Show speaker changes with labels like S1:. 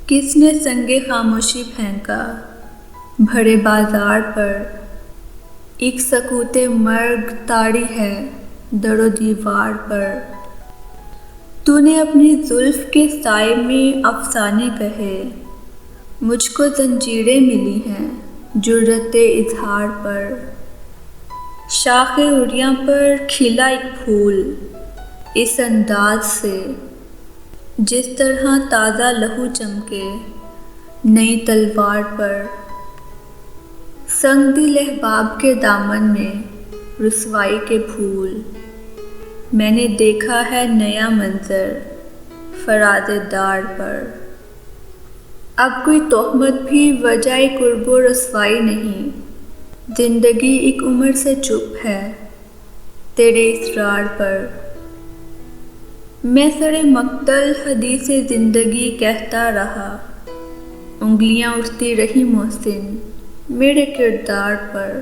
S1: کس نے سنگ خاموشی پھینکا بھرے بازار پر، ایک سکوت مرگ طاری ہے در و دیوار پر۔ تو نے اپنی زلف کے سائے میں افسانے کہے، مجھ کو زنجیریں ملی ہیں جرأت اظہار پر۔ شاخ عریاں پر کھلا ایک پھول اس انداز سے، جس طرح تازہ لہو چمکے نئی تلوار پر۔ سنگ دل احباب کے دامن میں رسوائی کے پھول، میں نے دیکھا ہے نیا منظر فراز دار پر۔ اب کوئی تہمت بھی وجہ قرب و رسوائی نہیں، زندگی ایک عمر سے چپ ہے تیرے اصرار پر۔ میں سر مقتل حدیث زندگی کہتا رہا، انگلیاں اٹھتی رہی محسن میرے کردار پر۔